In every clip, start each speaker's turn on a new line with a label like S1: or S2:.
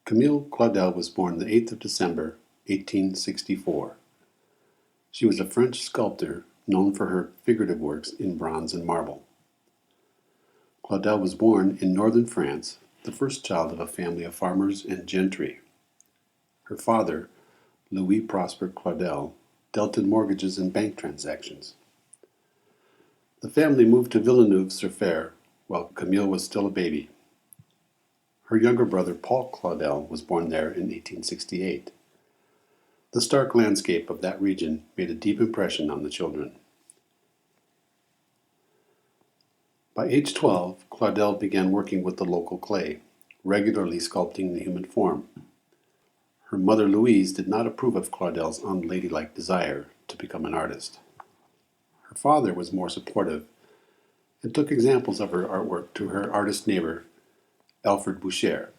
S1: Camille Claudel was born the 8th of December, 1864. She was a French sculptor known for her figurative works in bronze and marble. Claudel was born in northern France, the first child of a family of farmers and gentry. Her father, Louis Prosper Claudel, dealt in mortgages and bank transactions. The family moved to Villeneuve-sur-Fer while Camille was still a baby. Her younger brother, Paul Claudel, was born there in 1868. The stark landscape of that region made a deep impression on the children. By age 12, Claudel began working with the local clay, regularly sculpting the human form. Her mother Louise did not approve of Claudel's unladylike desire to become an artist. Her father was more supportive and took examples of her artwork to her artist neighbor, Alfred Boucher,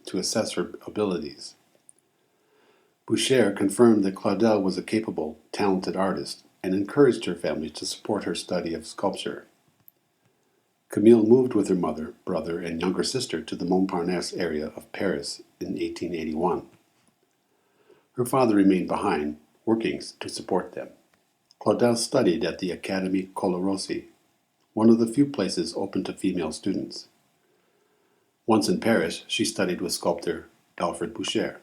S1: to assess her abilities. Boucher confirmed that Claudel was a capable, talented artist and encouraged her family to support her study of sculpture. Camille moved with her mother, brother, and younger sister to the Montparnasse area of Paris in 1881. Her father remained behind, working to support them. Claudel studied at the Académie Colarossi, one of the few places open to female students. Once in Paris, she studied with sculptor Alfred Boucher.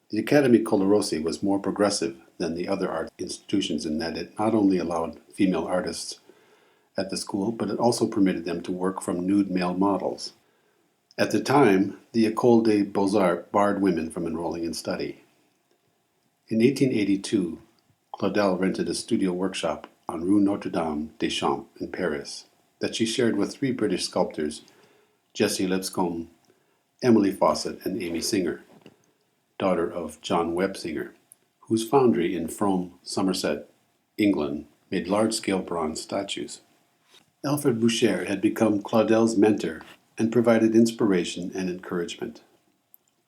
S1: The Académie Colarossi was more progressive than the other art institutions in that it not only allowed female artists at the school, but it also permitted them to work from nude male models. At the time, the École des Beaux-Arts barred women from enrolling in study. In 1882, Claudel rented a studio workshop on Rue Notre-Dame-des-Champs in Paris that she shared with three British sculptors, Jessie Lipscomb, Emily Fawcett, and Amy Singer, daughter of John Webb Singer, whose foundry in Frome, Somerset, England, made large-scale bronze statues. Alfred Boucher had become Claudel's mentor and provided inspiration and encouragement.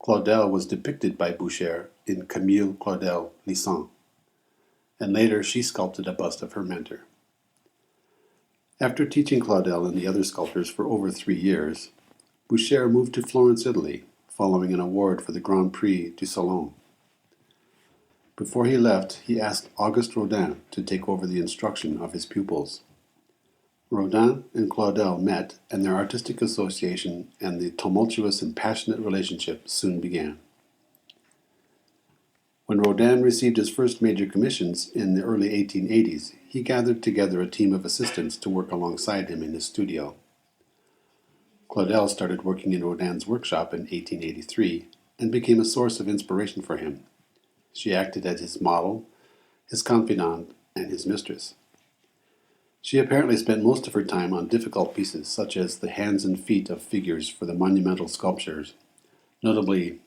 S1: Claudel was depicted by Boucher in Camille Claudel Lisson, and later she sculpted a bust of her mentor. After teaching Claudel and the other sculptors for over 3 years, Boucher moved to Florence, Italy, following an award for the Grand Prix du Salon. Before he left, he asked Auguste Rodin to take over the instruction of his pupils. Rodin and Claudel met, and their artistic association and the tumultuous and passionate relationship soon began. When Rodin received his first major commissions in the early 1880s, he gathered together a team of assistants to work alongside him in his studio. Claudel started working in Rodin's workshop in 1883 and became a source of inspiration for him. She acted as his model, his confidant, and his mistress. She apparently spent most of her time on difficult pieces such as the hands and feet of figures for the monumental sculptures, notably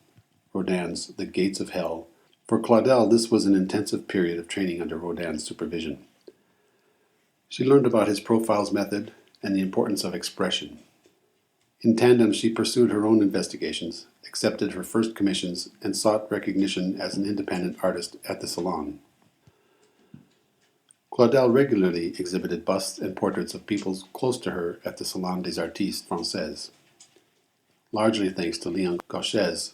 S1: Rodin's The Gates of Hell. For Claudel, this was an intensive period of training under Rodin's supervision. She learned about his profiles method and the importance of expression. In tandem, she pursued her own investigations, accepted her first commissions, and sought recognition as an independent artist at the Salon. Claudel regularly exhibited busts and portraits of people close to her at the Salon des Artistes Français. Largely thanks to Léon Gauchez,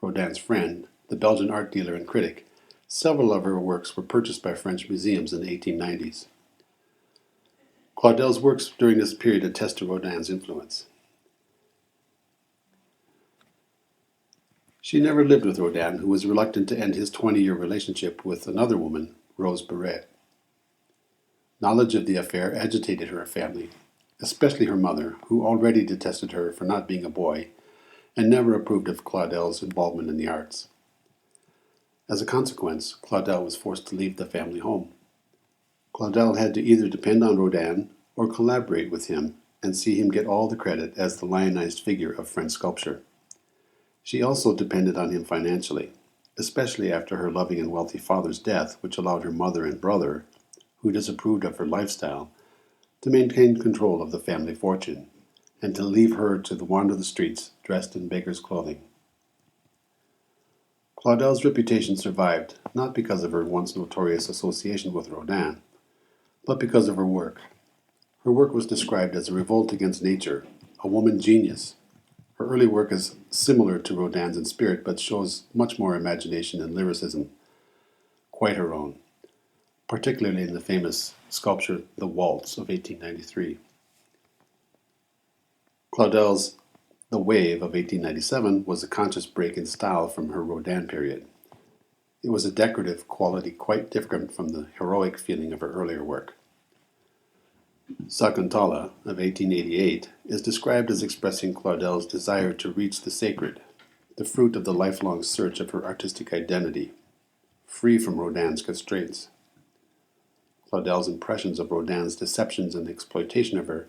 S1: Rodin's friend, the Belgian art dealer and critic, several of her works were purchased by French museums in the 1890s. Claudel's works during this period attest to Rodin's influence. She never lived with Rodin, who was reluctant to end his 20-year relationship with another woman, Rose Barrett. Knowledge of the affair agitated her family, especially her mother, who already detested her for not being a boy and never approved of Claudel's involvement in the arts. As a consequence, Claudel was forced to leave the family home. Claudel had to either depend on Rodin or collaborate with him and see him get all the credit as the lionized figure of French sculpture. She also depended on him financially, especially after her loving and wealthy father's death, which allowed her mother and brother, who disapproved of her lifestyle, to maintain control of the family fortune and to leave her to wander the streets dressed in beggar's clothing. Claudel's reputation survived not because of her once notorious association with Rodin, but because of her work. Her work was described as a revolt against nature, a woman genius. Her early work is similar to Rodin's in spirit, but shows much more imagination and lyricism, quite her own, particularly in the famous sculpture The Waltz of 1893. Claudel's The Wave of 1897 was a conscious break in style from her Rodin period. It was a decorative quality quite different from the heroic feeling of her earlier work. Sakuntala of 1888 is described as expressing Claudel's desire to reach the sacred, the fruit of the lifelong search of her artistic identity, free from Rodin's constraints. Claudel's impressions of Rodin's deceptions and exploitation of her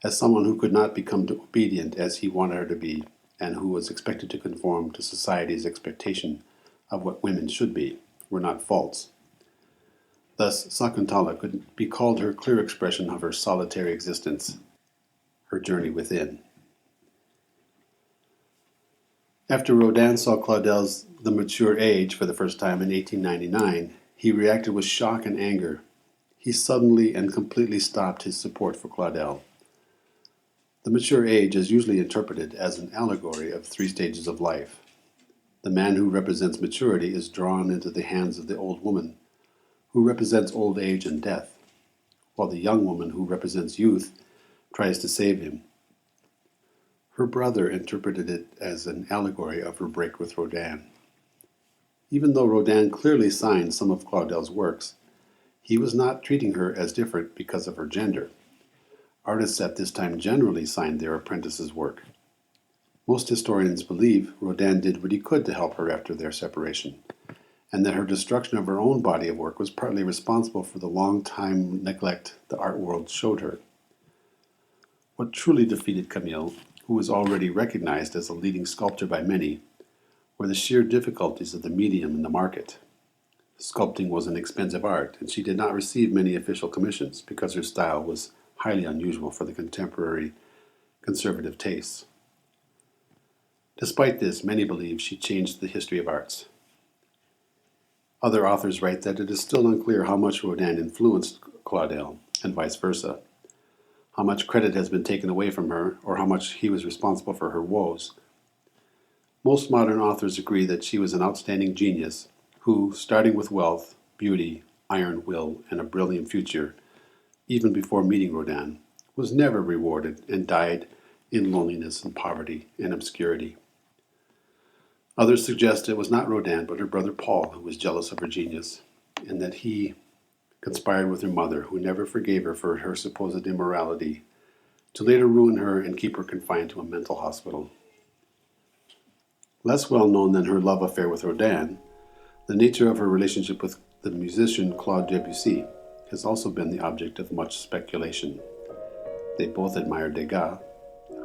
S1: as someone who could not become obedient as he wanted her to be, and who was expected to conform to society's expectation of what women should be, were not false. Thus, Sakuntala could be called her clear expression of her solitary existence, her journey within. After Rodin saw Claudel's The Mature Age for the first time in 1899, he reacted with shock and anger. He suddenly and completely stopped his support for Claudel. The mature age is usually interpreted as an allegory of 3 stages of life. The man who represents maturity is drawn into the hands of the old woman, who represents old age and death, while the young woman who represents youth tries to save him. Her brother interpreted it as an allegory of her break with Rodin. Even though Rodin clearly signed some of Claudel's works, he was not treating her as different because of her gender. Artists at this time generally signed their apprentices' work. Most historians believe Rodin did what he could to help her after their separation, and that her destruction of her own body of work was partly responsible for the long-time neglect the art world showed her. What truly defeated Camille, who was already recognized as a leading sculptor by many, were the sheer difficulties of the medium and the market. Sculpting was an expensive art, and she did not receive many official commissions because her style was highly unusual for the contemporary conservative tastes. Despite this, many believe she changed the history of arts. Other authors write that it is still unclear how much Rodin influenced Claudel, and vice versa, how much credit has been taken away from her, or how much he was responsible for her woes. Most modern authors agree that she was an outstanding genius who, starting with wealth, beauty, iron will, and a brilliant future, even before meeting Rodin, was never rewarded and died in loneliness and poverty and obscurity. Others suggest it was not Rodin but her brother Paul who was jealous of her genius, and that he conspired with her mother, who never forgave her for her supposed immorality, to later ruin her and keep her confined to a mental hospital. Less well known than her love affair with Rodin, the nature of her relationship with the musician Claude Debussy has also been the object of much speculation. They both admired Degas,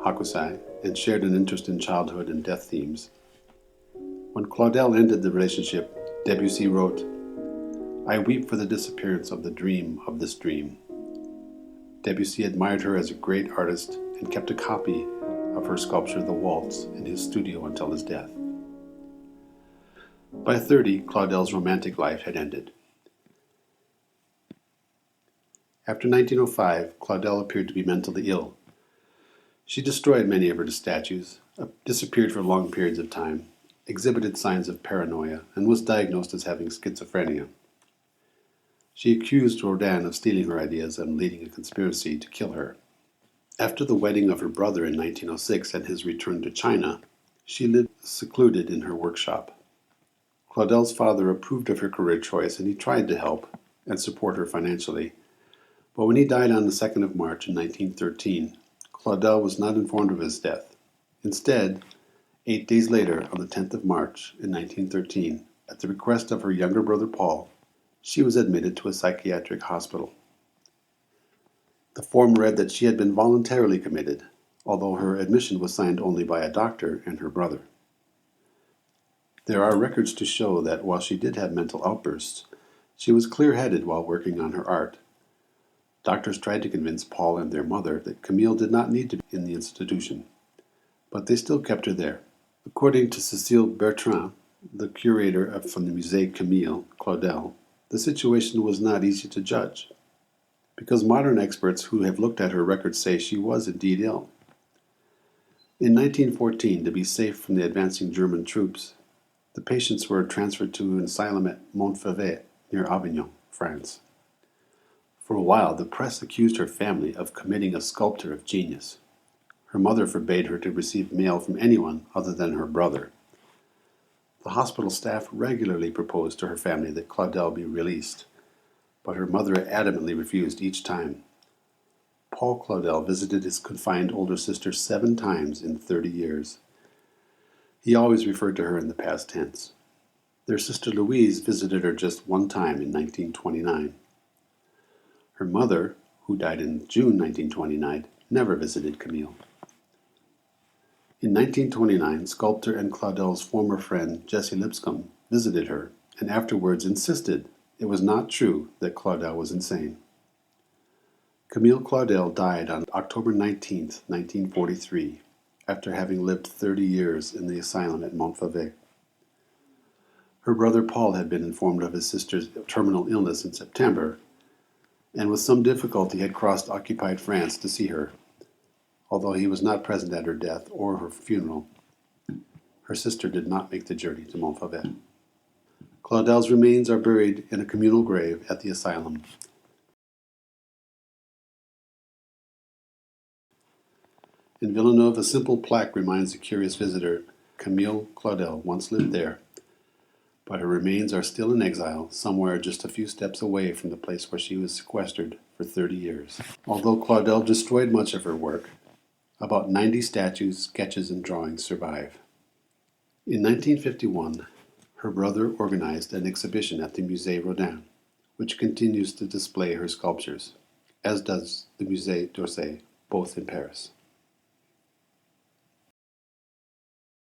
S1: Hakusai, and shared an interest in childhood and death themes. When Claudel ended the relationship, Debussy wrote, "I weep for the disappearance of the dream of this dream." Debussy admired her as a great artist and kept a copy of her sculpture The Waltz in his studio until his death. By 30, Claudel's romantic life had ended. After 1905, Claudel appeared to be mentally ill. She destroyed many of her statues, disappeared for long periods of time, exhibited signs of paranoia, and was diagnosed as having schizophrenia. She accused Rodin of stealing her ideas and leading a conspiracy to kill her. After the wedding of her brother in 1906 and his return to China, she lived secluded in her workshop. Claudel's father approved of her career choice, and he tried to help and support her financially. But when he died on the 2nd of March in 1913, Claudel was not informed of his death. Instead, 8 days later, on the 10th of March in 1913, at the request of her younger brother Paul, she was admitted to a psychiatric hospital. The form read that she had been voluntarily committed, although her admission was signed only by a doctor and her brother. There are records to show that while she did have mental outbursts, she was clear-headed while working on her art. Doctors tried to convince Paul and their mother that Camille did not need to be in the institution, but they still kept her there. According to Cécile Bertrand, the curator from the Musée Camille Claudel, the situation was not easy to judge, because modern experts who have looked at her records say she was indeed ill. In 1914, to be safe from the advancing German troops, the patients were transferred to an asylum at Montfavet, near Avignon, France. For a while, the press accused her family of committing a sculptor of genius. Her mother forbade her to receive mail from anyone other than her brother. The hospital staff regularly proposed to her family that Claudel be released, but her mother adamantly refused each time. Paul Claudel visited his confined older sister 7 times in 30 years. He always referred to her in the past tense. Their sister Louise visited her just 1 time in 1929. Her mother, who died in June 1929, never visited Camille. In 1929, sculptor and Claudel's former friend Jessie Lipscomb visited her and afterwards insisted it was not true that Claudel was insane. Camille Claudel died on October 19, 1943, after having lived 30 years in the asylum at Montfavet. Her brother Paul had been informed of his sister's terminal illness in September, and with some difficulty had crossed occupied France to see her. Although he was not present at her death or her funeral, her sister did not make the journey to Montfavet. Claudel's remains are buried in a communal grave at the asylum. In Villeneuve, a simple plaque reminds the curious visitor Camille Claudel once lived there, but her remains are still in exile somewhere just a few steps away from the place where she was sequestered for 30 years. Although Claudel destroyed much of her work, about 90 statues, sketches, and drawings survive. In 1951, her brother organized an exhibition at the Musée Rodin, which continues to display her sculptures, as does the Musée d'Orsay, both in Paris.